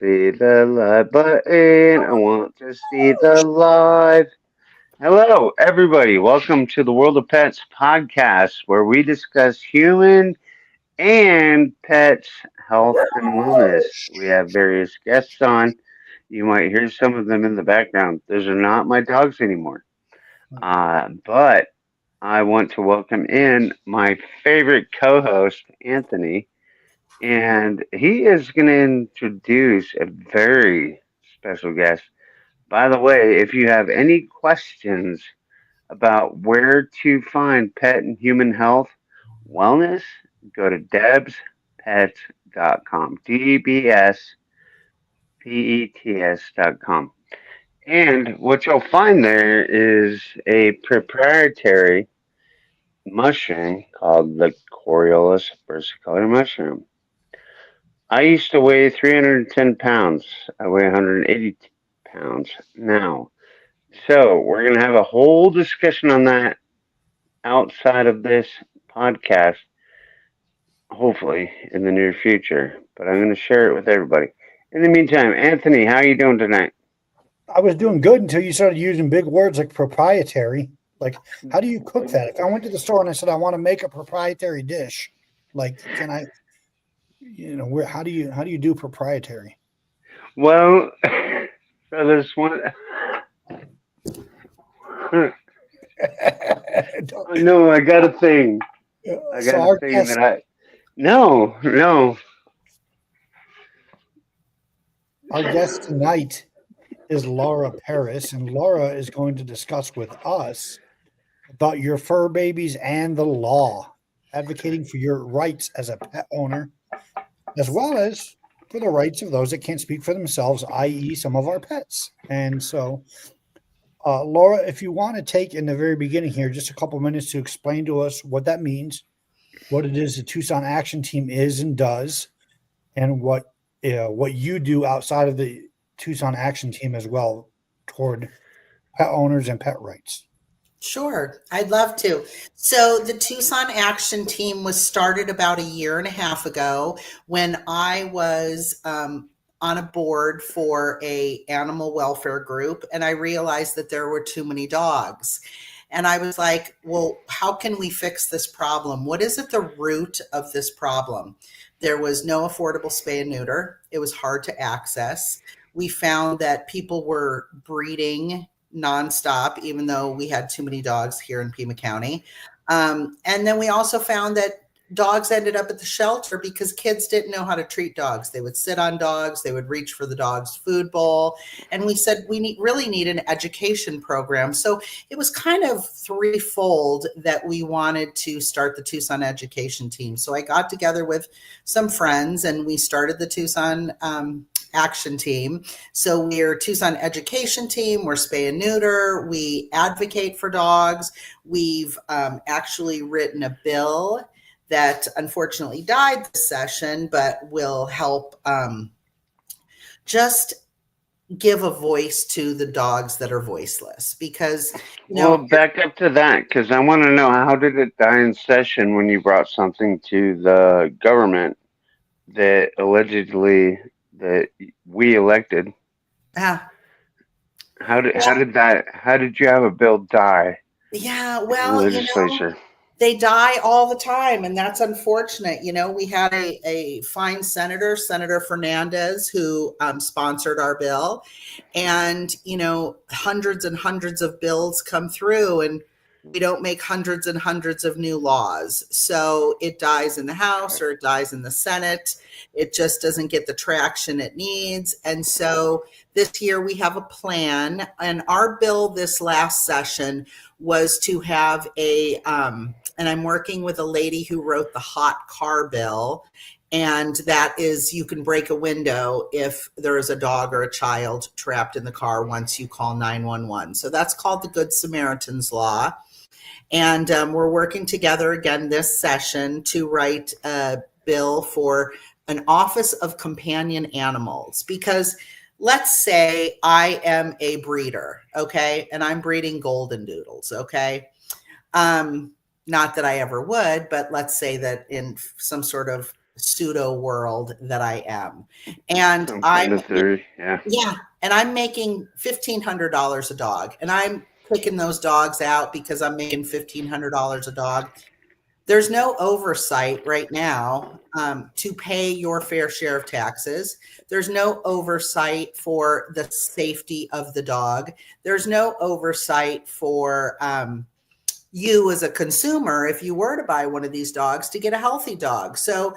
see the live button. I want to see the live. Hello, everybody. Welcome to the World of Pets podcast, where we discuss human and pets health and wellness. We have various guests on. You might hear some of them in the background. Those are not my dogs anymore. But I want to welcome in my favorite co host, Anthony. And he is going to introduce a very special guest. By the way, if you have any questions about where to find pet and human health wellness, go to debspets.com. DBSPETS.com. And what you'll find there is a proprietary mushroom called the Coriolus versicolor mushroom. I used to weigh 310 pounds. I weigh 180 pounds now. So we're going to have a whole discussion on that outside of this podcast, hopefully in the near future. But I'm going to share it with everybody. In the meantime, Anthony, how are you doing tonight? I was doing good until you started using big words like proprietary. Like, how do you cook that? If I went to the store and I said I want to make a proprietary dish, like, can I? How do you do proprietary? Well, so there's one. No, I got a thing. I got a thing that I. No. Our guest tonight is Laura Paris, and Laura is going to discuss with us about your fur babies and the law, advocating for your rights as a pet owner, as well as for the rights of those that can't speak for themselves, i.e. some of our pets. And so, Laura, if you want to take in the very beginning here just a couple minutes to explain to us what that means, what it is the Tucson Action Team is and does, and what you do outside of the Tucson Action Team as well toward pet owners and pet rights. Sure, I'd love to. So the Tucson Action Team was started about a year and a half ago when I was on a board for a animal welfare group, and I realized that there were too many dogs. And I was like, well, how can we fix this problem? What is at the root of this problem? There was no affordable spay and neuter. It was hard to access. We found that people were breeding nonstop, even though we had too many dogs here in Pima County. And then we also found that dogs ended up at the shelter because kids didn't know how to treat dogs. They would sit on dogs. They would reach for the dog's food bowl. And we said we really need an education program. So it was kind of threefold that we wanted to start the Tucson Education Team. So I got together with some friends and we started the Tucson Action Team. So we're Tucson Education Team. We're spay and neuter. We advocate for dogs. We've actually written a bill that unfortunately died this session, but will help just give a voice to the dogs that are voiceless. Because, well, back up to that, because I want to know, how did it die in session when you brought something to the government that allegedly that we elected? How did you have a bill die? Yeah, well, they die all the time, and that's unfortunate. We had a fine Senator Fernandez, who sponsored our bill, and hundreds and hundreds of bills come through, and we don't make hundreds and hundreds of new laws. So it dies in the House or it dies in the Senate. It just doesn't get the traction it needs. And so this year we have a plan, and our bill this last session was to have and I'm working with a lady who wrote the hot car bill. And that is, you can break a window if there is a dog or a child trapped in the car once you call 911. So that's called the Good Samaritan's Law. And we're working together again this session to write a bill for an Office of Companion Animals. Because let's say I am a breeder, okay? And I'm breeding golden doodles, okay? Not that I ever would, but let's say that in some sort of pseudo world that I am. And Some kind of theory, yeah. yeah, and I'm making $1,500 a dog, and I'm picking those dogs out because I'm making $1,500 a dog. There's no oversight right now to pay your fair share of taxes. There's no oversight for the safety of the dog. There's no oversight for you as a consumer, if you were to buy one of these dogs, to get a healthy dog. So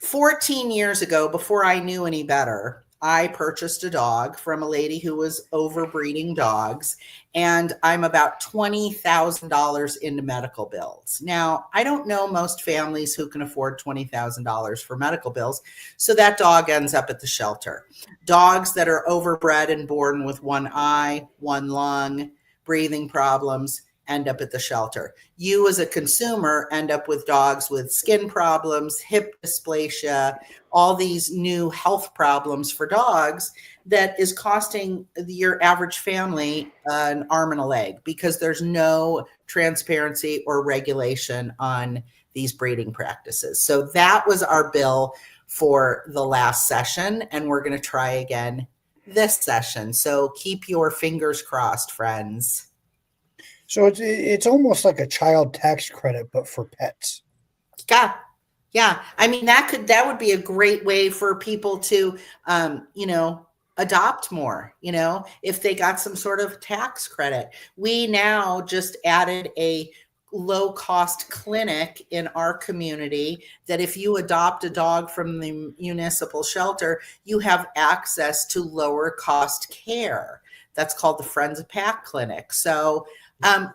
14 years ago, before I knew any better, I purchased a dog from a lady who was overbreeding dogs, and I'm about $20,000 into medical bills. Now, I don't know most families who can afford $20,000 for medical bills, so that dog ends up at the shelter. Dogs that are overbred and born with one eye, one lung, breathing problems, end up at the shelter. You as a consumer end up with dogs with skin problems, hip dysplasia, all these new health problems for dogs that is costing your average family an arm and a leg because there's no transparency or regulation on these breeding practices. So that was our bill for the last session, and we're going to try again this session. So keep your fingers crossed, friends. So it's almost like a child tax credit, but for pets. Yeah. Yeah. I mean, that would be a great way for people to, adopt more, if they got some sort of tax credit. We now just added a low cost clinic in our community that if you adopt a dog from the municipal shelter, you have access to lower cost care. That's called the Friends of Pack Clinic. So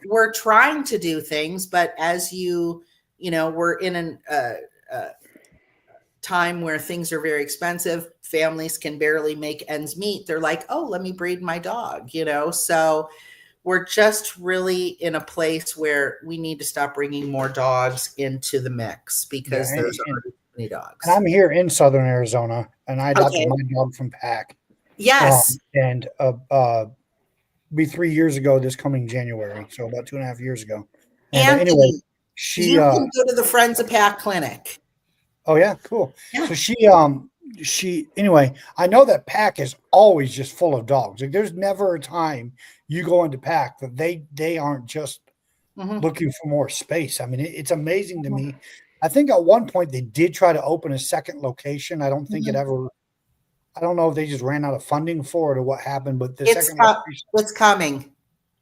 we're trying to do things, but as we're in a time where things are very expensive. Families can barely make ends meet. They're like, oh, let me breed my dog, So we're just really in a place where we need to stop bringing more dogs into the mix because there's already too many dogs. And I'm here in Southern Arizona, and I adopted my dog from Pack. Yes. And be 3 years ago this coming January, so about 2.5 years ago. And anyway, you can go to the Friends of Pack Clinic. Oh yeah, cool. Yeah. So she anyway, I know that Pack is always just full of dogs. Like there's never a time you go into Pack that they aren't just looking for more space. I mean, it's amazing to me. I think at one point they did try to open a second location. I don't think I don't know if they just ran out of funding for it or what happened, but it's coming.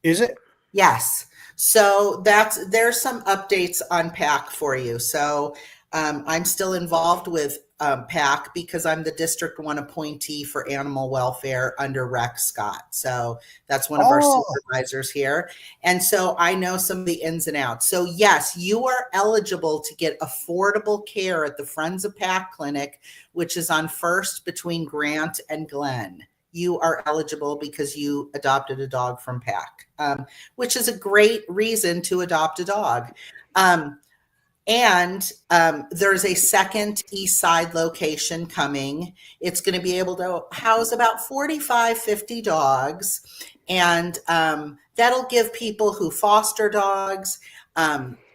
Is it? Yes. So there's some updates on PAC for you. So I'm still involved with PAC because I'm the District 1 appointee for animal welfare under Rex Scott. So that's one of our supervisors here. And so I know some of the ins and outs. So yes, you are eligible to get affordable care at the Friends of PAC Clinic, which is on First between Grant and Glen. You are eligible because you adopted a dog from PAC, which is a great reason to adopt a dog. And there's a second East Side location coming. It's going to be able to house about 45, 50 dogs. And that'll give people who foster dogs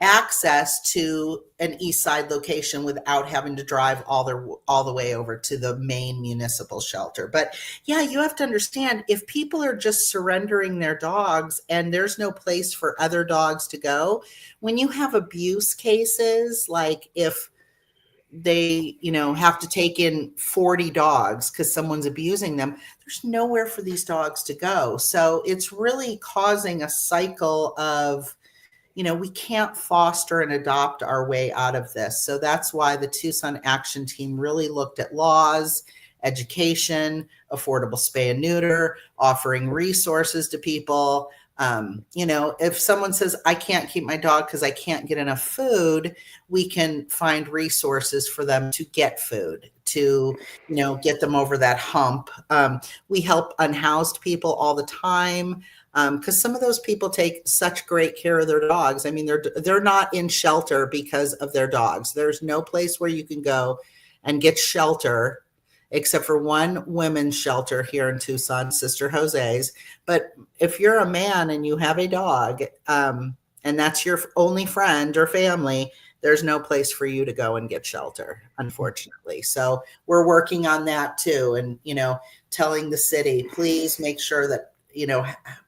access to an East Side location without having to drive all the way over to the main municipal shelter. But yeah, you have to understand, if people are just surrendering their dogs and there's no place for other dogs to go, when you have abuse cases, like if they, have to take in 40 dogs because someone's abusing them, there's nowhere for these dogs to go. So it's really causing a cycle of, we can't foster and adopt our way out of this. So that's why the Tucson Action Team really looked at laws, education, affordable spay and neuter, offering resources to people. If someone says, I can't keep my dog because I can't get enough food, we can find resources for them to get food, to, get them over that hump. We help unhoused people all the time. Because some of those people take such great care of their dogs. I mean, they're not in shelter because of their dogs. There's no place where you can go and get shelter except for one women's shelter here in Tucson, Sister Jose's. But if you're a man and you have a dog, and that's your only friend or family, there's no place for you to go and get shelter, unfortunately. So we're working on that too. And, telling the city, please make sure that,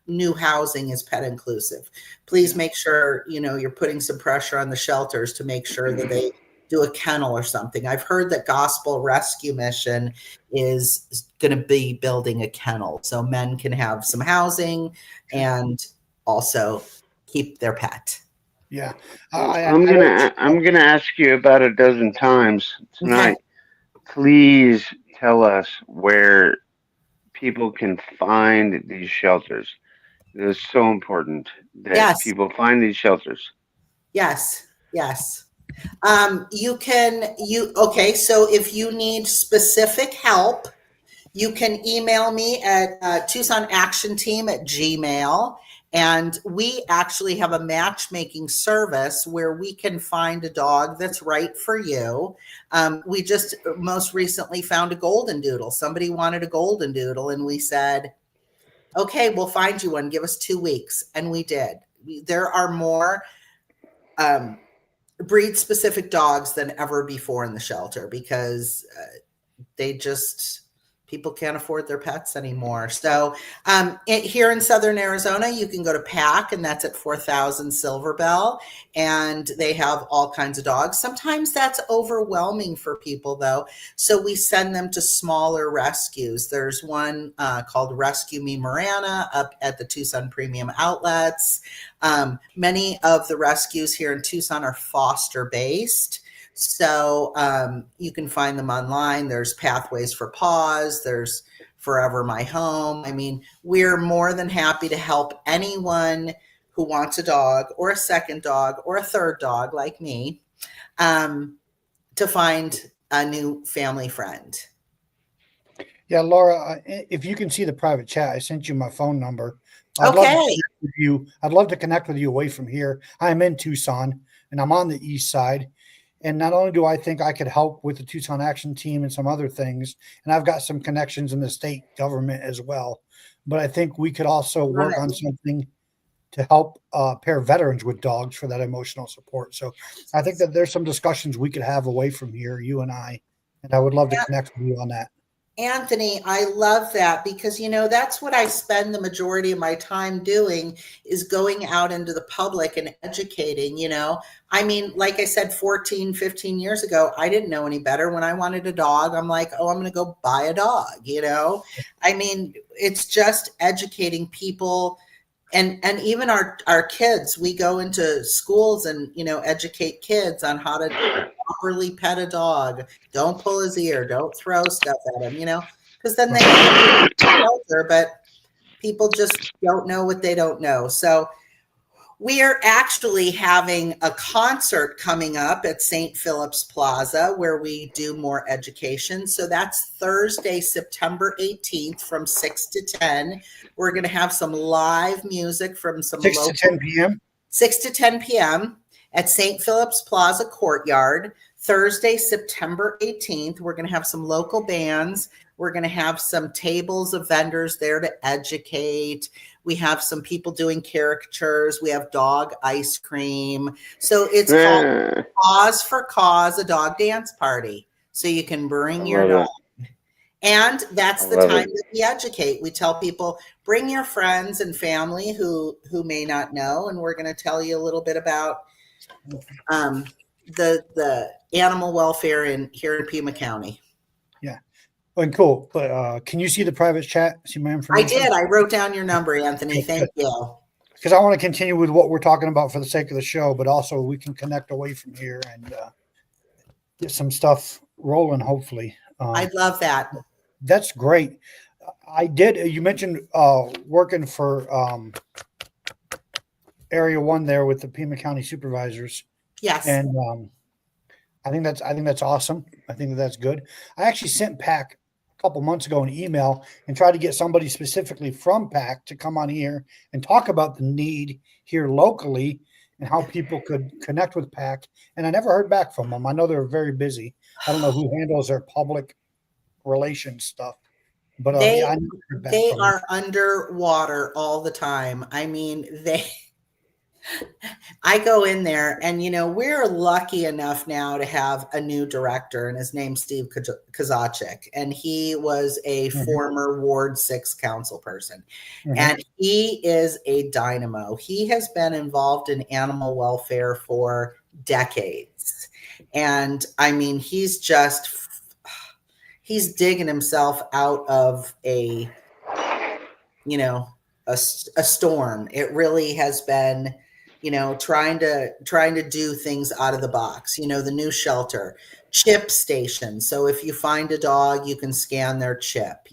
new housing is pet inclusive. Please make sure, you're putting some pressure on the shelters to make sure that they do a kennel or something. I've heard that Gospel Rescue Mission is going to be building a kennel so men can have some housing and also keep their pet. Yeah. I'm gonna ask you about a dozen times tonight. Okay. Please tell us where people can find these shelters. It is so important that Yes. people find these shelters. Yes. Okay. So if you need specific help, you can email me at Tucson Action Team at Gmail. And we actually have a matchmaking service where we can find a dog that's right for you. We just most recently found a golden doodle. Somebody wanted a golden doodle, and we said, okay, we'll find you one. Give us 2 weeks. And we did. There are more breed specific dogs than ever before in the shelter because people can't afford their pets anymore. So here in Southern Arizona, you can go to PAC, and that's at 4000 Silver Bell, and they have all kinds of dogs. Sometimes that's overwhelming for people, though. So we send them to smaller rescues. There's one called Rescue Me Marana up at the Tucson Premium Outlets. Many of the rescues here in Tucson are foster based. So you can find them online. There's Pathways for Paws. There's Forever My Home. I mean, we're more than happy to help anyone who wants a dog or a second dog or a third dog like me to find a new family friend. Yeah, Laura, if you can see the private chat, I sent you my phone number. I'd love to connect with you away from here. I'm in Tucson, and I'm on the east side. And not only do I think I could help with the Tucson Action Team and some other things, and I've got some connections in the state government as well, but I think we could also work on something to help pair veterans with dogs for that emotional support. So I think that there's some discussions we could have away from here, you and I would love to connect with you on that. Anthony, I love that because, that's what I spend the majority of my time doing is going out into the public and educating, I mean, like I said, 14, 15 years ago, I didn't know any better. When I wanted a dog, I'm like, oh, I'm going to go buy a dog, I mean, it's just educating people and even our kids. We go into schools and, educate kids on how to properly pet a dog. Don't pull his ear. Don't throw stuff at him, because then they get shelter, but people just don't know what they don't know. So we are actually having a concert coming up at St. Philip's Plaza where we do more education. So that's Thursday, September 18th from 6 to 10. We're going to have some live music from some 6 to 10 p.m. 6 to 10 p.m. at St. Philip's Plaza Courtyard. Thursday, September 18th, we're going to have some local bands. We're going to have some tables of vendors there to educate. We have some people doing caricatures. We have dog ice cream. So it's called Paws for Cause, a dog dance party. So you can bring your dog. And that's the time that we educate. We tell people, bring your friends and family who may not know. And we're going to tell you a little bit about the animal welfare here in Pima County. Yeah. And cool. But can you see the private chat? See my information? I did. I wrote down your number, Anthony. Thank you. Because I want to continue with what we're talking about for the sake of the show, but also we can connect away from here and get some stuff rolling, hopefully. I'd love that. That's great. You mentioned working for Area 1 there with the Pima County supervisors. Yes. And I think that's awesome. I think that's good. I actually sent PAC a couple months ago an email and tried to get somebody specifically from PAC to come on here and talk about the need here locally and how people could connect with PAC. And I never heard back from them. I know they're very busy. I don't know who handles their public relations stuff, but they are underwater all the time. I mean, I go in there and, we're lucky enough now to have a new director, and his name's Steve Kozachik. And he was a former Ward 6 council person. And he is a dynamo. He has been involved in animal welfare for decades. And I mean, he's digging himself out of a storm. It really has been, trying to do things out of the box. The new shelter, chip station. So if you find a dog, you can scan their chip.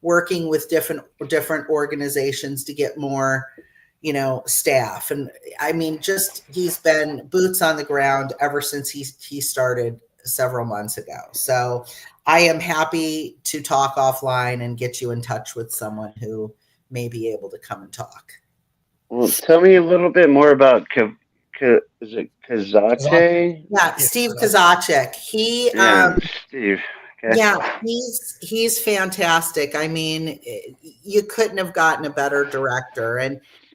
Working with different organizations to get more, staff. And I mean, he's been boots on the ground ever since he started several months ago. So I am happy to talk offline and get you in touch with someone who may be able to come and talk. Well, tell me a little bit more about is it Kazache? Yeah, Steve Kozachik. He Steve. Okay. Yeah, he's fantastic. I mean, you couldn't have gotten a better director.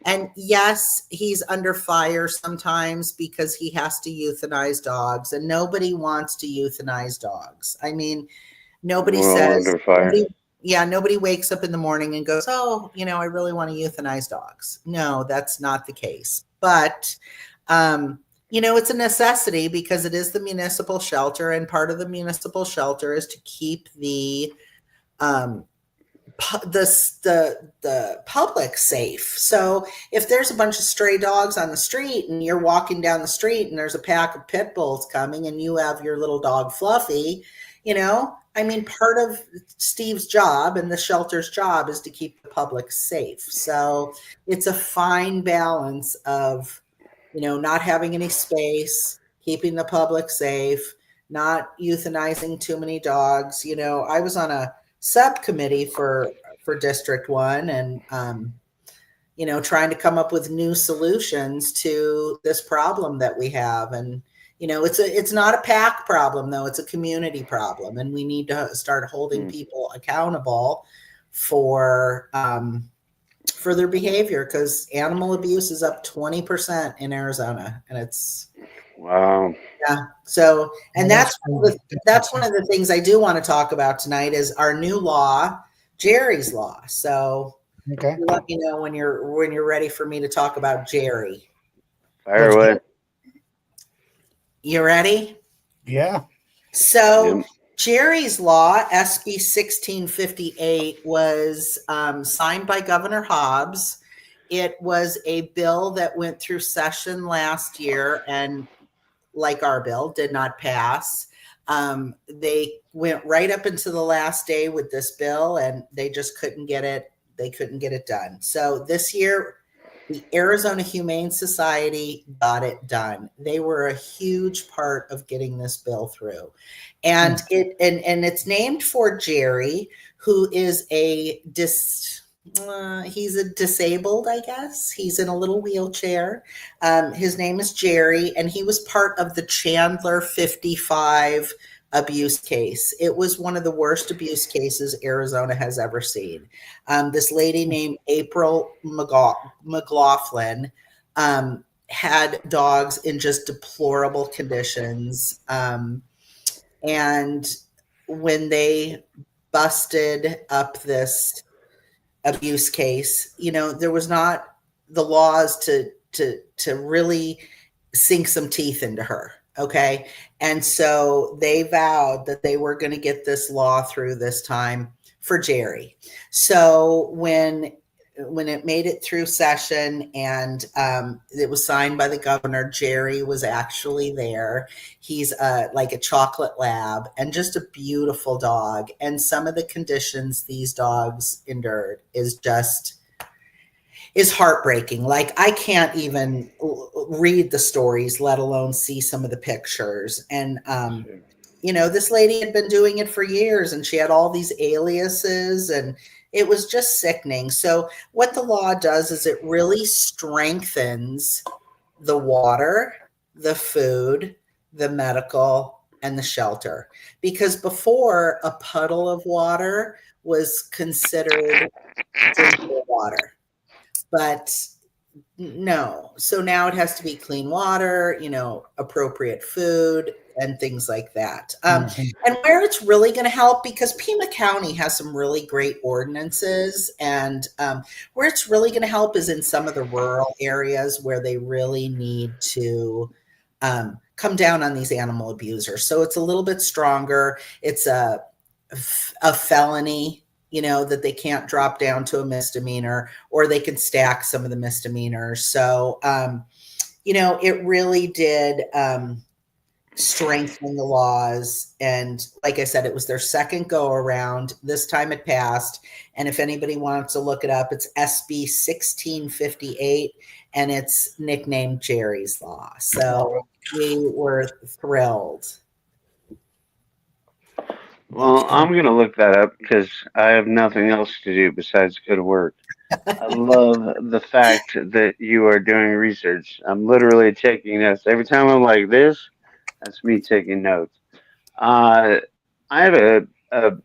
And yes, he's under fire sometimes because he has to euthanize dogs, and nobody wants to euthanize dogs. I mean, nobody says, under fire. Nobody wakes up in the morning and goes, oh, I really want to euthanize dogs. No, that's not the case. But, it's a necessity because it is the municipal shelter, and part of the municipal shelter is to keep the public safe. So if there's a bunch of stray dogs on the street and you're walking down the street and there's a pack of pit bulls coming and you have your little dog Fluffy, I mean, part of Steve's job and the shelter's job is to keep the public safe. So it's a fine balance of, not having any space, keeping the public safe, not euthanizing too many dogs. I was on a subcommittee for District 1 and, trying to come up with new solutions to this problem that we have. And, it's not a pack problem, though. It's a community problem. And we need to start holding people accountable for their behavior, because animal abuse is up 20% in Arizona. And it's wow. Yeah. So, and that's one of the things I do want to talk about tonight is our new law, Jerry's law. So okay, let me know when you're ready for me to talk about Jerry. Fire away. You ready? Yeah. So Jerry's law, SB 1658, was signed by Governor Hobbs. It was a bill that went through session last year and, like our bill, did not pass. They went right up into the last day with this bill, and they just couldn't get it. They couldn't get it done. So this year, the Arizona Humane Society got it done. They were a huge part of getting this bill through, and it's named for Jerry, who is he's a disabled, I guess. He's in a little wheelchair. His name is Jerry, and he was part of the Chandler 55 abuse case. It was one of the worst abuse cases Arizona has ever seen. This lady named April McLaughlin had dogs in just deplorable conditions. And when they busted up this abuse case, there was not the laws to really sink some teeth into her. Okay. And so they vowed that they were going to get this law through this time for Jerry. So when it made it through session and it was signed by the governor, Jerry was actually there. He's like a chocolate lab and just a beautiful dog. And some of the conditions these dogs endured is heartbreaking. Like, I can't even read the stories, let alone see some of the pictures. And, this lady had been doing it for years, and she had all these aliases, and it was just sickening. So what the law does is it really strengthens the water, the food, the medical, and the shelter. Because before, a puddle of water was considered drinkable water. But No. So now it has to be clean water, appropriate food and things like that. Mhm. And where it's really going to help, because Pima County has some really great ordinances, and where it's really going to help is in some of the rural areas where they really need to come down on these animal abusers. So it's a little bit stronger. It's a felony, that they can't drop down to a misdemeanor, or they can stack some of the misdemeanors. So, it really did strengthen the laws. And like I said, it was their second go around. This time it passed. And if anybody wants to look it up, it's SB 1658, and it's nicknamed Jerry's Law. So we were thrilled. Well, I'm going to look that up because I have nothing else to do besides go to work. I love the fact that you are doing research. I'm literally taking notes. Every time I'm like this, that's me taking notes. I have a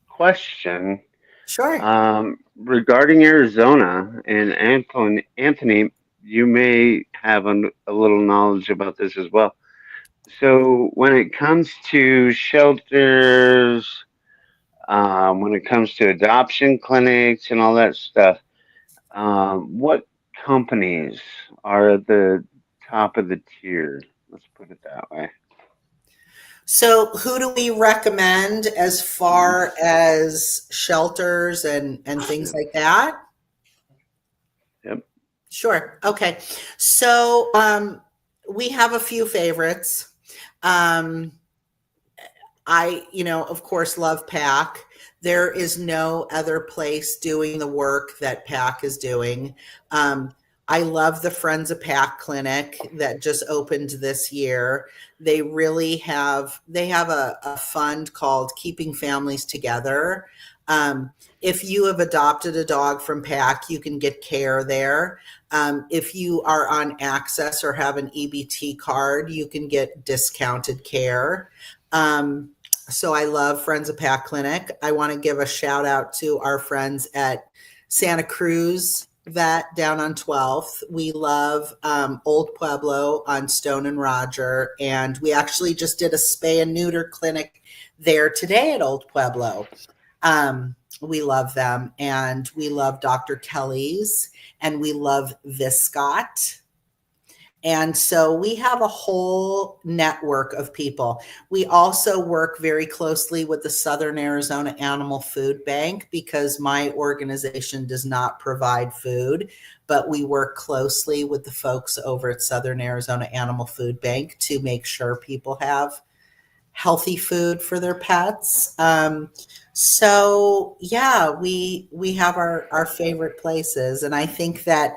question Sure. regarding Arizona. And Anthony, you may have a little knowledge about this as well. So, when it comes to shelters, when it comes to adoption clinics and all that stuff, what companies are at the top of the tier? Let's put it that way. So, who do we recommend as far as shelters and things like that? Yep. Sure. Okay. So, we have a few favorites. Um, of course, love PAC. There is no other place doing the work that PAC is doing. I love the Friends of PAC clinic that just opened this year. They have a fund called Keeping Families Together. If you have adopted a dog from PAC, you can get care there. If you are on Access or have an EBT card, you can get discounted care. So I love Friends of PAC Clinic. I want to give a shout out to our friends at Santa Cruz Vet down on 12th. We love Old Pueblo on Stone and Roger. And we actually just did a spay and neuter clinic there today at Old Pueblo. We love them. And we love Dr. Kelly's, and we love Viscott. And so we have a whole network of people. We also work very closely with the Southern Arizona Animal Food Bank, because my organization does not provide food, but we work closely with the folks over at Southern Arizona Animal Food Bank to make sure people have healthy food for their pets. So yeah, we have our favorite places. And I think that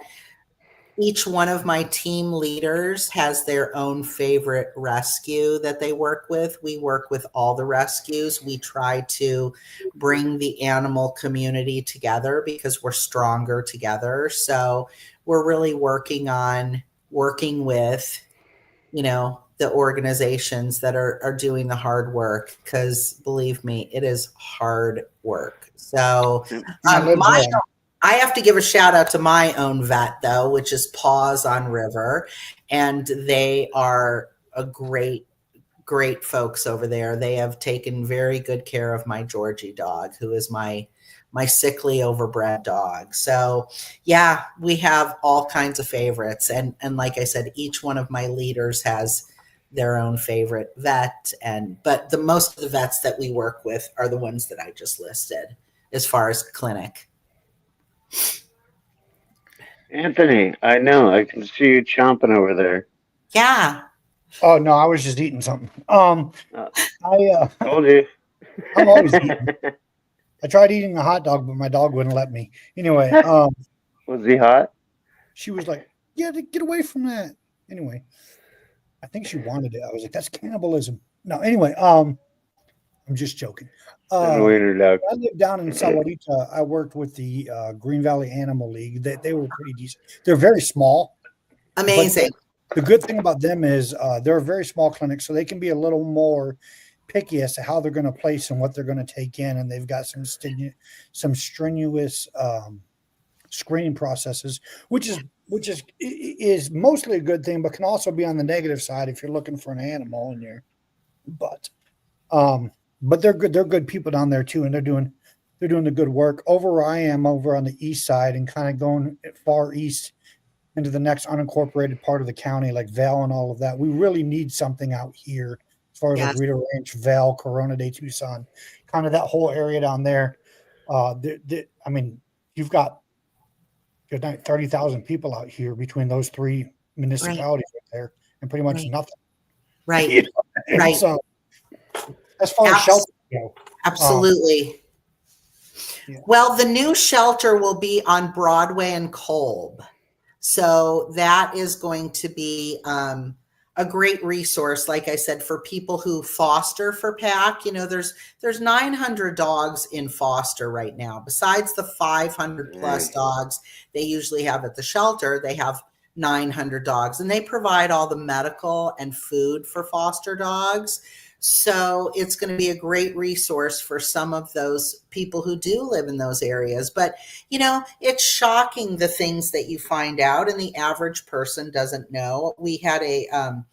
each one of my team leaders has their own favorite rescue that they work with. We work with all the rescues. We try to bring the animal community together because we're stronger together. So we're really working with, the organizations that are doing the hard work, because believe me, it is hard work. So I have to give a shout out to my own vet, though, which is Paws on River. And they are a great folks over there. They have taken very good care of my Georgie dog, who is my sickly overbred dog. So yeah, we have all kinds of favorites. And like I said, each one of my leaders has their own favorite vet. But the most of the vets that we work with are the ones that I just listed as far as clinic. Anthony, I know. I can see you chomping over there. Yeah. Oh no, I was just eating something. Told you. I'm always eating. I tried eating a hot dog, but my dog wouldn't let me. Anyway, Was he hot? she was like, "Yeah, get away from that." Anyway, I think she wanted it. I was like, "That's cannibalism." No, anyway, I'm just joking. Wiener dog. I lived down in Sahuarita. I worked with the Green Valley Animal League. They were pretty decent. They're very small. Amazing. The good thing about them is they're a very small clinic, so they can be a little more picky as to how they're going to place and what they're going to take in. And they've got some strenuous screening processes, which is mostly a good thing, but can also be on the negative side if you're looking for an animal in your butt. But they're good. They're good people down there too, and they're doing the good work. Over where I am, over on the east side, and kind of going far east into the next unincorporated part of the county, like Val and all of that. We really need something out here as far as Yes. like Rita Ranch, Val, Corona de Tucson, kind of that whole area down there. I mean, you've got good night 30,000 people out here between those three municipalities right there, and pretty much Right. nothing. Right. You know? And Right. so, as far as shelter go, Absolutely. Yeah. Well, the new shelter will be on Broadway and Kolb. So that is going to be a great resource, like I said, for people who foster for PAC. You know, there's 900 dogs in foster right now. Besides the 500 plus dogs they usually have at the shelter, they have 900 dogs, and they provide all the medical and food for foster dogs. So it's going to be a great resource for some of those people who do live in those areas. But, you know, it's shocking the things that you find out and the average person doesn't know. We had a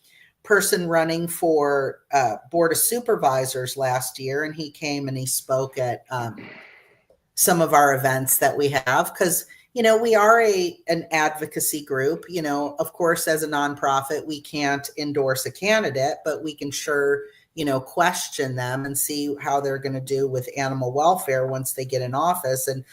person running for Board of Supervisors last year, and he came and he spoke at some of our events that we have, because you know, we are an advocacy group. You know, of course, as a nonprofit, we can't endorse a candidate, but we can sure, you know, question them and see how they're going to do with animal welfare once they get in office. And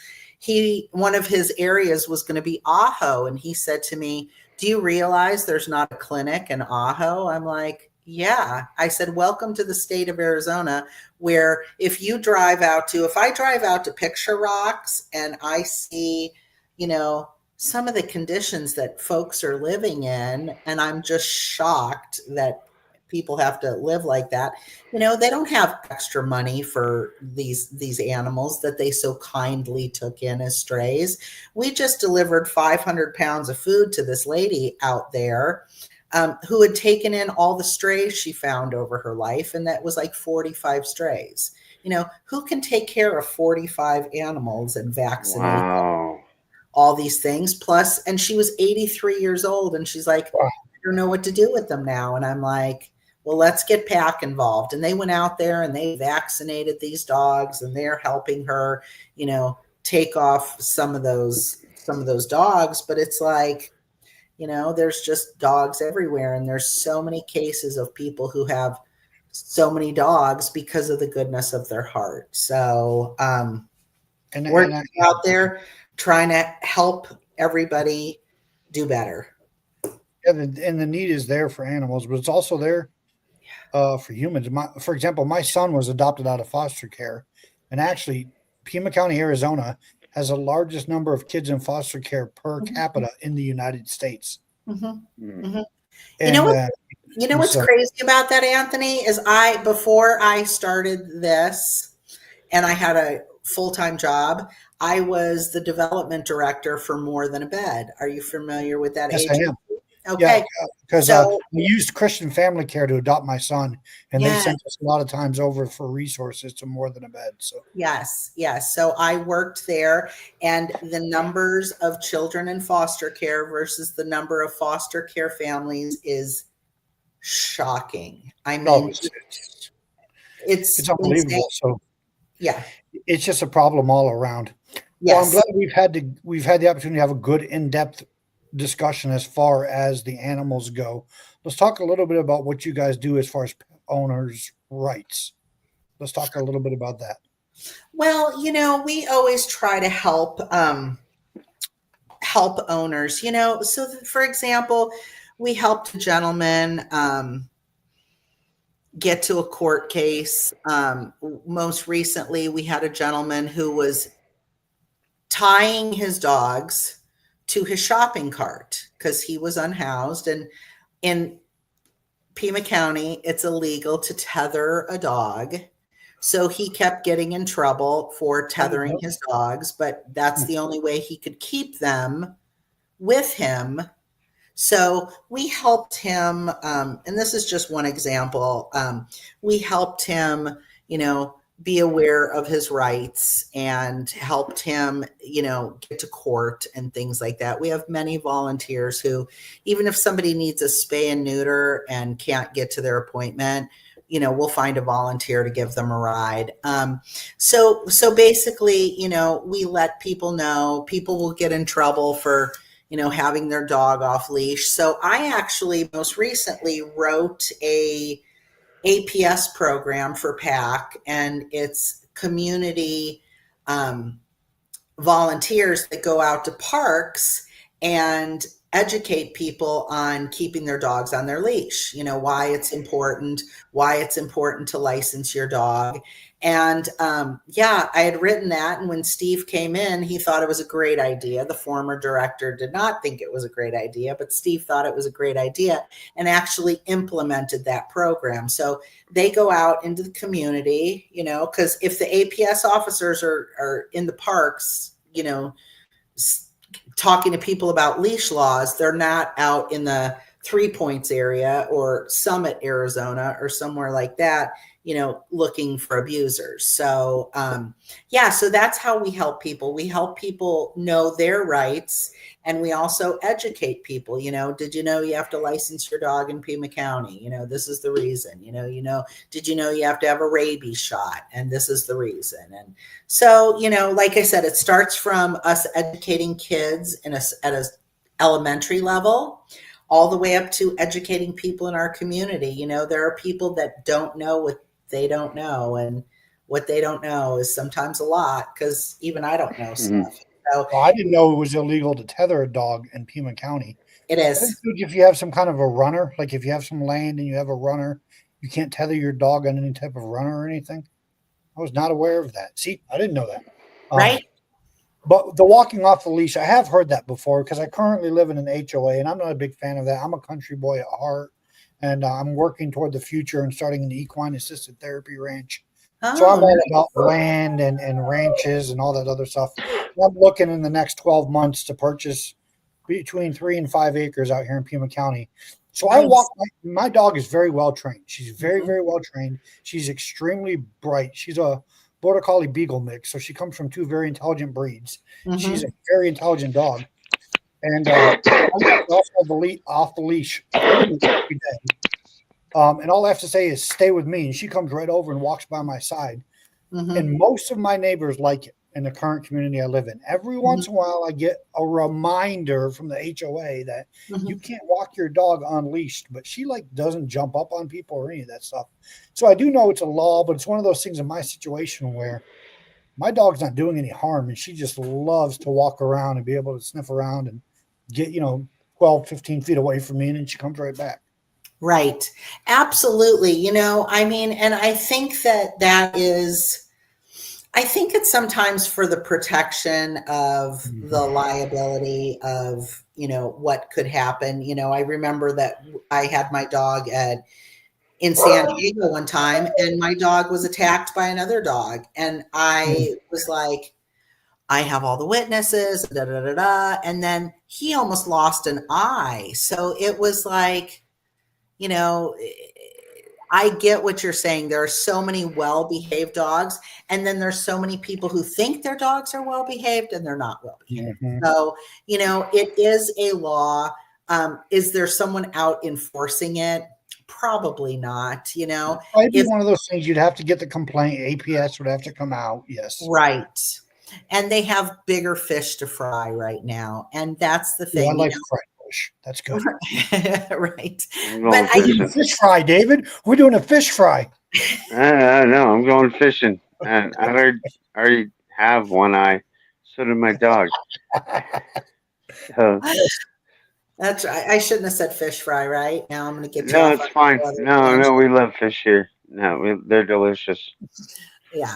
one of his areas was going to be Ajo. And he said to me, "Do you realize there's not a clinic in Ajo?" I'm like, yeah. I said, welcome to the state of Arizona, where if I drive out to Picture Rocks and I see, you know, some of the conditions that folks are living in, and I'm just shocked that people have to live like that. You know, they don't have extra money for these animals that they so kindly took in as strays. We just delivered 500 pounds of food to this lady out there who had taken in all the strays she found over her life, and that was like 45 strays. You know, who can take care of 45 animals and vaccinate them? All these things plus, and she was 83 years old, and she's like, I don't know what to do with them now. And I'm like, well, let's get PAC involved. And they went out there and they vaccinated these dogs, and they're helping her, you know, take off some of those dogs. But it's like, you know, there's just dogs everywhere, and there's so many cases of people who have so many dogs because of the goodness of their heart. So we're out there trying to help everybody do better. And the need is there for animals, but it's also there for humans. For example, my son was adopted out of foster care, and actually, Pima County, Arizona, has the largest number of kids in foster care per capita in the United States. Mm-hmm. Mm-hmm. And, you know what's crazy about that, Anthony, is before I started this and I had a full-time job, I was the development director for More Than a Bed. Are you familiar with that agency? I am. Okay. Yeah, because we used Christian Family Care to adopt my son, and they sent us a lot of times over for resources to More Than a Bed. So yes. So I worked there, and the numbers of children in foster care versus the number of foster care families is shocking. I mean, it's unbelievable. insane. So yeah, it's just a problem all around. Yes. Well, I'm glad we've had the opportunity to have a good in-depth discussion as far as the animals go. Let's talk a little bit about what you guys do as far as pet owners' rights. Let's talk a little bit about that. Well, you know, we always try to help owners, you know. So for example, we helped a gentleman get to a court case. Most recently, we had a gentleman who was tying his dogs to his shopping cart because he was unhoused. And in Pima County, it's illegal to tether a dog. So he kept getting in trouble for tethering his dogs, but that's the only way he could keep them with him. So we helped him, and this is just one example. We helped him, you know, be aware of his rights and helped him, get to court and things like that. We have many volunteers who, even if somebody needs a spay and neuter and can't get to their appointment, we'll find a volunteer to give them a ride. So basically, we let people know. People will get in trouble for, having their dog off leash. So I actually most recently wrote a APS program for PAC, and it's community volunteers that go out to parks and educate people on keeping their dogs on their leash, why it's important to license your dog. And I had written that. And when Steve came in, he thought it was a great idea. The former director did not think it was a great idea, but Steve thought it was a great idea and actually implemented that program. So they go out into the community, because if the APS officers are in the parks, talking to people about leash laws, they're not out in the 3 Points area or Summit, Arizona, or somewhere like that, looking for abusers. So, so that's how we help people. We help people know their rights, and we also educate people. Did you know you have to license your dog in Pima County? This is the reason. Did you know you have to have a rabies shot? And this is the reason. And so, like I said, it starts from us educating kids at a elementary level, all the way up to educating people in our community. There are people that don't know what they don't know, and what they don't know is sometimes a lot, because even I don't know stuff. So, well, I didn't know it was illegal to tether a dog in Pima County. It is. If you have some kind of a runner, like if you have some land and you have a runner, you can't tether your dog on any type of runner or anything. I was not aware of that. See, I didn't know that. Right. But the walking off the leash, I have heard that before, because I currently live in an HOA, and I'm not a big fan of that. I'm a country boy at heart, and I'm working toward the future and starting an equine assisted therapy ranch. So I'm all about land and ranches and all that other stuff. I'm looking in the next 12 months to purchase between 3 and 5 acres out here in Pima County. So Nice. I walk. My dog is very well trained. She's very, very well trained. She's extremely bright. She's a Border Collie Beagle mix, so she comes from 2 very intelligent breeds. She's a very intelligent dog, and I off the leash every day. And all I have to say is stay with me, and she comes right over and walks by my side. And most of my neighbors like it in the current community I live in. Every once in a while, I get a reminder from the HOA that you can't walk your dog unleashed, but she doesn't jump up on people or any of that stuff. So I do know it's a law, but it's one of those things in my situation where my dog's not doing any harm, and she just loves to walk around and be able to sniff around and get, 12, 15 feet away from me, and then she comes right back. Right. Absolutely. And I think I think it's sometimes for the protection of the liability of, what could happen. I remember that I had my dog in San Diego one time, and my dog was attacked by another dog. And I was like, I have all the witnesses, da, da, da, da. And then he almost lost an eye. So it was like, I get what you're saying. There are so many well-behaved dogs, and then there's so many people who think their dogs are well-behaved and they're not well-behaved. So, it is a law. Is there someone out enforcing it? Probably not, It'd be one of those things you'd have to get the complaint. APS would have to come out. Yes. Right. And they have bigger fish to fry right now. And that's the thing. Yeah, I like fried fish. That's good. Right. But fish fry, David. We're doing a fish fry. I know. I'm going fishing. And I already have one eye. So did my dog. That's right. I shouldn't have said fish fry, right? Now I'm going to get you. No, it's fine. No, we love fish here. No, they're delicious. Yeah.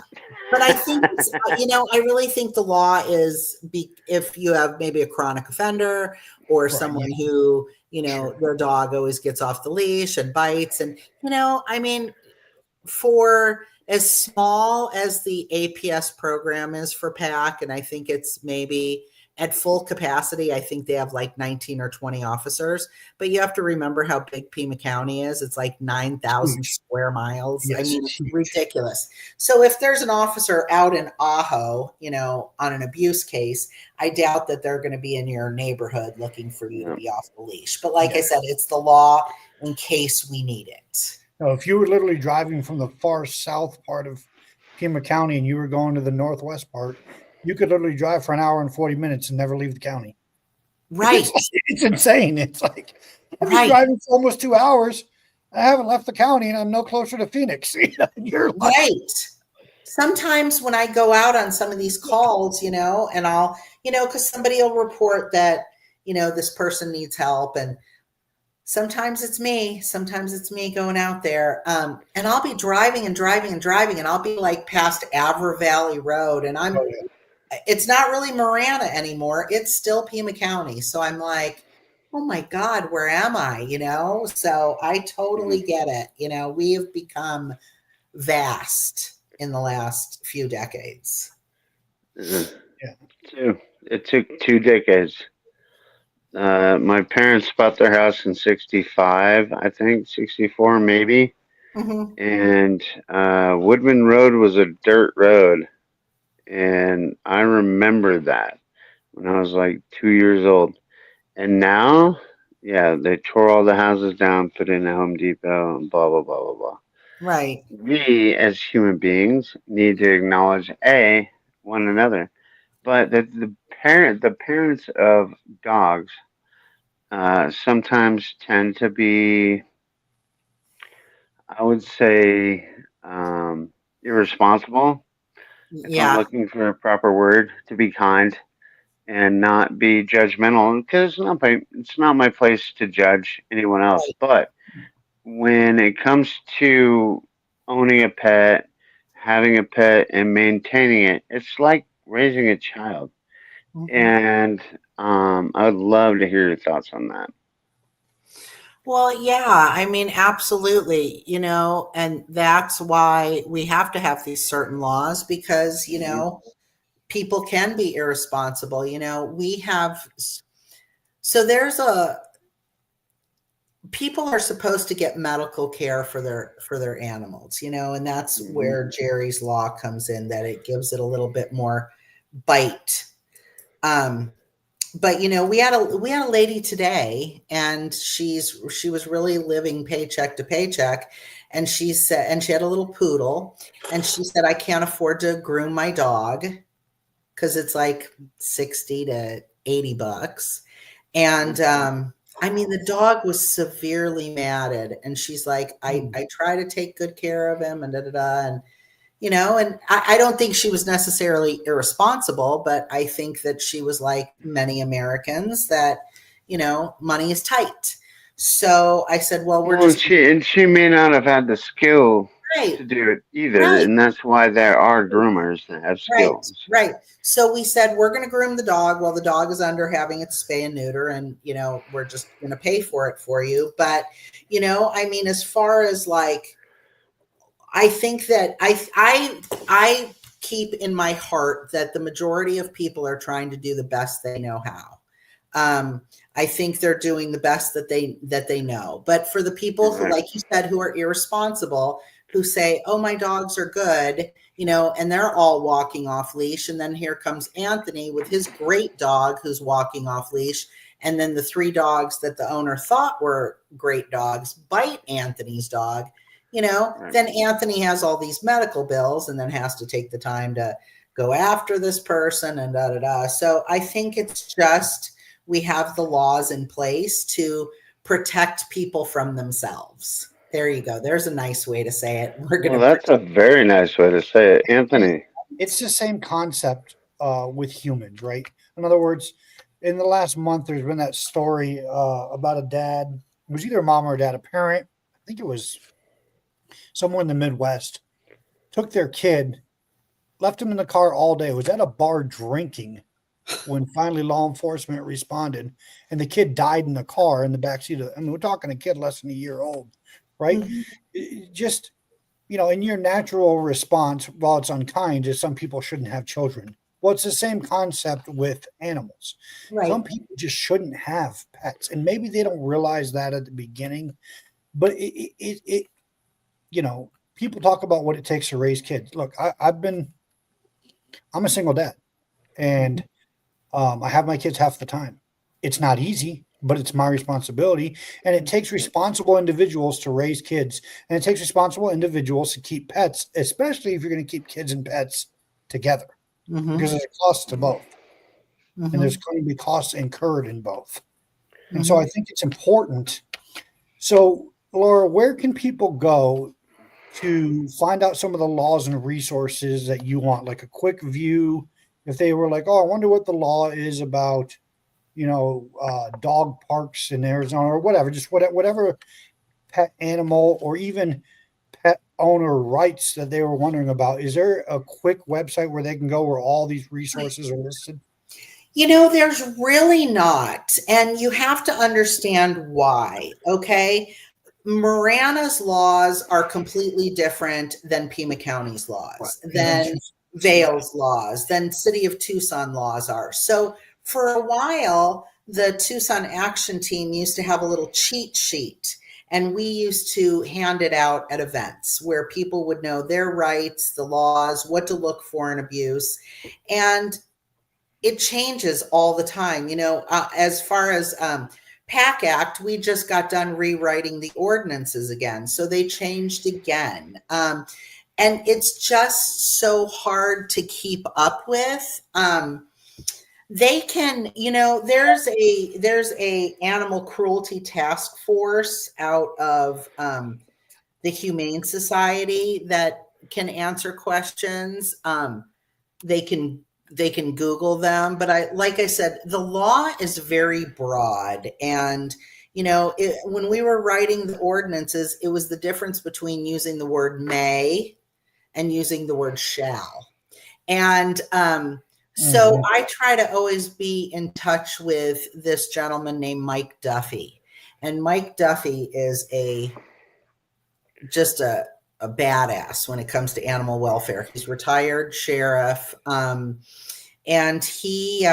But I think, I really think the law is if you have maybe a chronic offender or someone who, their dog always gets off the leash and bites. And, for as small as the APS program is for PAC, and I think it's maybe At full capacity, I think they have like 19 or 20 officers. But you have to remember how big Pima County is. It's like 9,000 square miles. Yes, I mean, it's it's huge. ridiculous. So if there's an officer out in Ajo, on an abuse case, I doubt that they're going to be in your neighborhood looking for you to be off the leash. But like I said, it's the law in case we need it. So if you were literally driving from the far south part of Pima County and you were going to the northwest part, you could literally drive for an hour and 40 minutes and never leave the county. Right. It's insane. It's like I've been Right. driving for almost 2 hours. I haven't left the county and I'm no closer to Phoenix. You're like, Right. Sometimes when I go out on some of these calls, and I'll, because somebody will report that, this person needs help. And sometimes it's me going out there. And I'll be driving and driving and driving, and I'll be like past Avra Valley Road, and it's not really Marana anymore. It's still Pima County. So I'm like, oh my God, where am I? So I totally get it. We have become vast in the last few decades. Yeah. It took 2 decades. My parents bought their house in 65, I think, 64 maybe. Mm-hmm. And Woodman Road was a dirt road. And I remember that when I was like 2 years old. And now, they tore all the houses down, put in a Home Depot, and blah, blah, blah, blah, blah. Right. We, as human beings, need to acknowledge, one another. But the parents of dogs sometimes tend to be, I would say, irresponsible. If I'm looking for a proper word, to be kind and not be judgmental, because it's not my place to judge anyone else. Right. But when it comes to owning a pet, having a pet, and maintaining it, it's like raising a child. Mm-hmm. And I would love to hear your thoughts on that. Well, yeah, I mean, absolutely, and that's why we have to have these certain laws because, people can be irresponsible. We have, so people are supposed to get medical care for their animals, and that's where Jerry's law comes in, that it gives it a little bit more bite. But we had a lady today, and she was really living paycheck to paycheck, and she said, and she had a little poodle, and she said, I can't afford to groom my dog because it's like $60 to $80, and I mean, the dog was severely matted, and she's like, I try to take good care of him, and and and I don't think she was necessarily irresponsible, but I think that she was like many Americans that, money is tight. So I said, well, she may not have had the skill right, to do it either, right, and that's why there are groomers that have skills. Right. So we said, we're going to groom the dog while the dog is under having its spay and neuter, and we're just going to pay for it for you. But I mean, as far as like, I think that I keep in my heart that the majority of people are trying to do the best they know how. I think they're doing the best that they know. But for the people who, like you said, who are irresponsible, who say, "Oh, my dogs are good," and they're all walking off leash, and then here comes Anthony with his great dog who's walking off leash, and then the 3 dogs that the owner thought were great dogs bite Anthony's dog. Then Anthony has all these medical bills and then has to take the time to go after this person and da da da. So I think it's just we have the laws in place to protect people from themselves. There you go. There's a nice way to say it. That's a very nice way to say it, Anthony. It's the same concept with humans, right? In other words, in the last month, there's been that story about a dad. It was either a mom or a dad, a parent. I think it was somewhere in the Midwest, took their kid, left him in the car all day, was at a bar drinking when finally law enforcement responded, and the kid died in the car in the backseat of, I mean, we're talking a kid less than a year old, right? Mm-hmm. Just, in your natural response, while it's unkind, is some people shouldn't have children, Well, it's the same concept with animals. Right. Some people just shouldn't have pets, and maybe they don't realize that at the beginning. But people talk about what it takes to raise kids. Look, I'm a single dad, and I have my kids half the time. It's not easy, but it's my responsibility. And it takes responsible individuals to raise kids. And it takes responsible individuals to keep pets, especially if you're going to keep kids and pets together, because there's a cost to both. And there's going to be costs incurred in both. And so I think it's important. So, Laura, where can people go to find out some of the laws and resources that you want, like a quick view? If they were like, oh, I wonder what the law is about, dog parks in Arizona or whatever, just whatever pet animal or even pet owner rights that they were wondering about. Is there a quick website where they can go where all these resources are listed? There's really not. And you have to understand why. Okay. Marana's laws are completely different than Pima County's laws, than Vail's laws, than City of Tucson laws are. So for a while, the Tucson Action Team used to have a little cheat sheet, and we used to hand it out at events where people would know their rights, the laws, what to look for in abuse. And it changes all the time. As far as PAC Act, we just got done rewriting the ordinances again. So they changed again. And it's just so hard to keep up with. They can, there's a animal cruelty task force out of the Humane Society that can answer questions. They can Google them, but like I said, the law is very broad. And, when we were writing the ordinances, it was the difference between using the word may and using the word shall. And so I try to always be in touch with this gentleman named Mike Duffy. And Mike Duffy is just a badass when it comes to animal welfare. He's retired sheriff. And he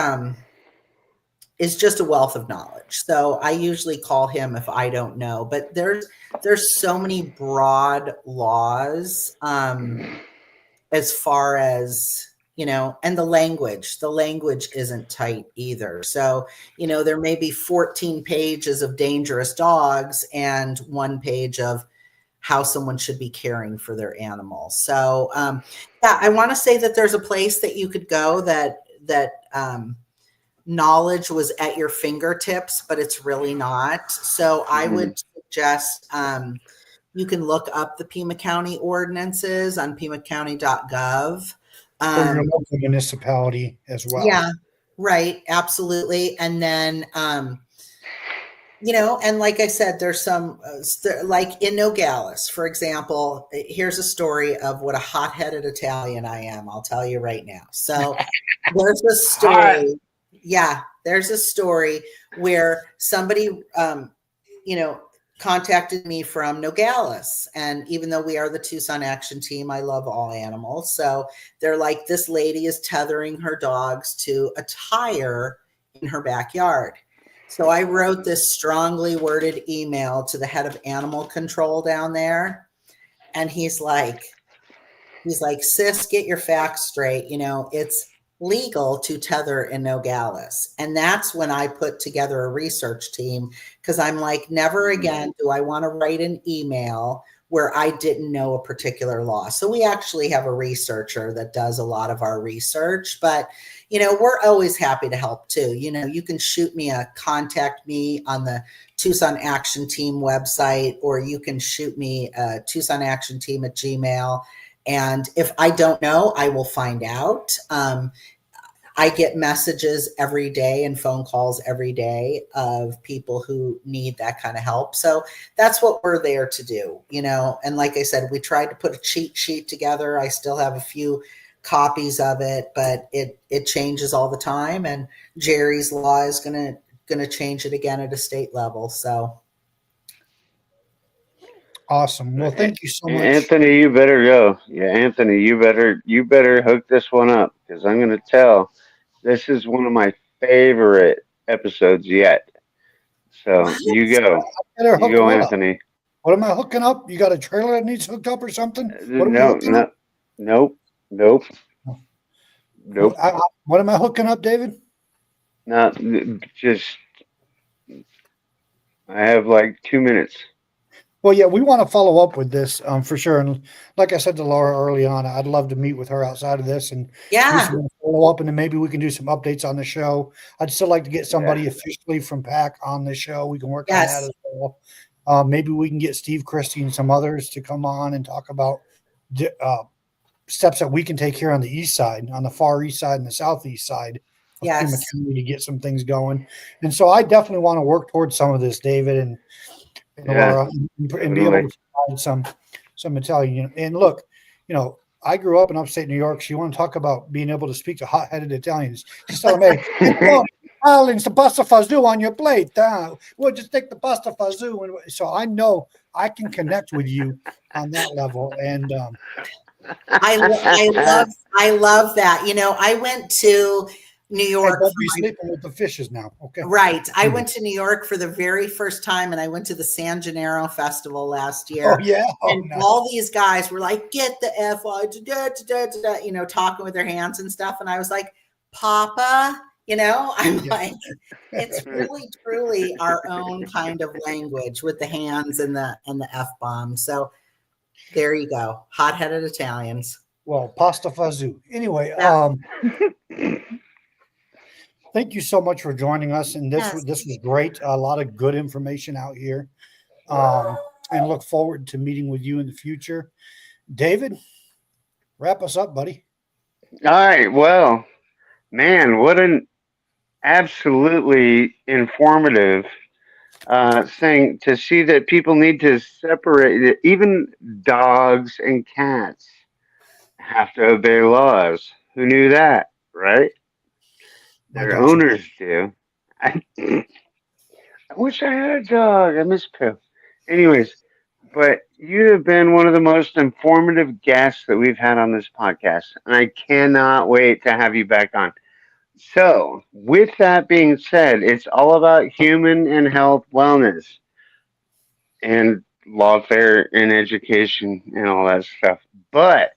is just a wealth of knowledge. So I usually call him if I don't know. But there's so many broad laws as far as, and the language isn't tight either. So, there may be 14 pages of dangerous dogs and 1 page of how someone should be caring for their animal. So, I want to say that there's a place that you could go that knowledge was at your fingertips, but it's really not. So I would suggest you can look up the Pima County ordinances on pimacounty.gov. Or your local municipality as well. Yeah, right. Absolutely. And then, and like I said, there's some, like in Nogales, for example, here's a story of what a hot-headed Italian I am. I'll tell you right now. So there's a story. Yeah, there's a story where somebody, contacted me from Nogales. And even though we are the Tucson Action Team, I love all animals. So they're like, this lady is tethering her dogs to a tire in her backyard. So I wrote this strongly worded email to the head of animal control down there. And he's like, sis, get your facts straight. It's legal to tether in Nogales. And that's when I put together a research team, because I'm like, never again do I want to write an email where I didn't know a particular law. So we actually have a researcher that does a lot of our research, but we're always happy to help too. You can shoot me contact me on the Tucson Action Team website, or you can shoot me Tucson Action Team at Gmail. And if I don't know, I will find out. I get messages every day and phone calls every day of people who need that kind of help. So that's what we're there to do, And like I said, we tried to put a cheat sheet together. I still have a few copies of it, but it changes all the time. And Jerry's law is gonna change it again at a state level. So Awesome. Well, thank you so much. Anthony, you better go. Yeah, Anthony, you better hook this one up because I'm gonna tell. This is one of my favorite episodes yet. So What? you go. Better You hook go, what up? Anthony. What am I hooking up? You got a trailer that needs hooked up or something? What are we No, hooking no, up? nope, nope, nope. What am I hooking up, David? Not just. I have like 2 minutes. Well, yeah, we want to follow up with this for sure. And like I said to Laura early on, I'd love to meet with her outside of this and do Yeah. some follow up, and then maybe we can do some updates on the show. I'd still like to get somebody Yeah. officially from PAC on the show. We can work on that Yes. as well. Maybe we can get Steve Christie and some others to come on and talk about steps that we can take here on the east side, on the far east side and the southeast side of Pima Yes. County to get some things going. And so I definitely want to work towards some of this, David and Yeah. Laura, and be able to provide some Italian. And look, I grew up in upstate New York. So you want to talk about being able to speak to hot-headed Italians? Just tell them, hey, Italians, the pasta fazool on your plate. We'll just take the pasta fazool. And so I know I can connect with you on that level. And I love that. I went to New York. Don't be sleeping with the fishes now. Okay. Right. I went to New York for the very first time, and I went to the San Gennaro Festival last year. Oh, yeah. And nice. all these guys were like, get the F out, talking with their hands and stuff. And I was like, Papa, I'm like, it's really, truly our own kind of language with the hands and the F-bomb. So there you go. Hot-headed Italians. Well, pasta fazool. Anyway, thank you so much for joining us. And this was great. A lot of good information out here. And look forward to meeting with you in the future. David, wrap us up, buddy. All right. Well, man, what an absolutely informative thing to see that people need to separate it. Even dogs and cats have to obey laws. Who knew that, right? Their owners do. I wish I had a dog. I miss Pooh. Anyways, but you have been one of the most informative guests that we've had on this podcast, and I cannot wait to have you back on. So, with that being said, it's all about human and health wellness and lawfare and education and all that stuff. But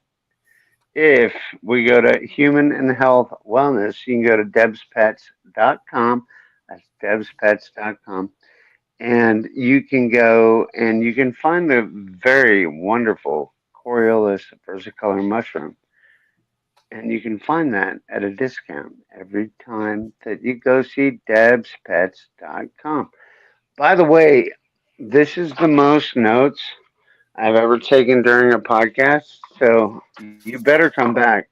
if we go to human and health wellness, you can go to debspets.com. That's debspets.com. And you can go and you can find the very wonderful Coriolis versicolor mushroom. And you can find that at a discount every time that you go see debspets.com. By the way, this is the most notes I've ever taken during a podcast, so you better come back.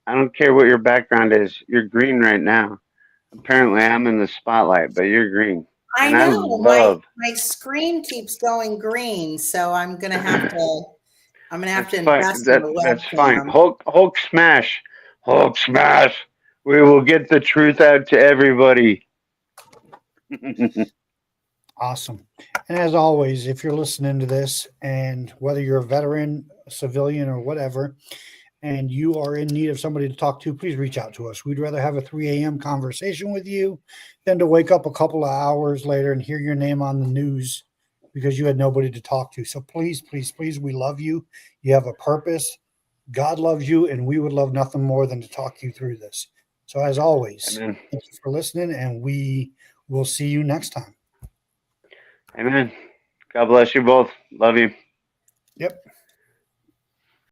I don't care what your background is. You're green right now. Apparently, I'm in the spotlight, but you're green. I know. My screen keeps going green, so I'm gonna have to invest in a webcam. That's fine. Hulk smash. Hulk smash. We will get the truth out to everybody. Awesome. And as always, if you're listening to this, and whether you're a veteran, a civilian, or whatever, and you are in need of somebody to talk to, please reach out to us. We'd rather have a 3 a.m. conversation with you than to wake up a couple of hours later and hear your name on the news because you had nobody to talk to. So please, please, please, we love you. You have a purpose. God loves you, and we would love nothing more than to talk you through this. So as always, Amen. Thank you for listening, and we will see you next time. Amen. God bless you both. Love you. Yep.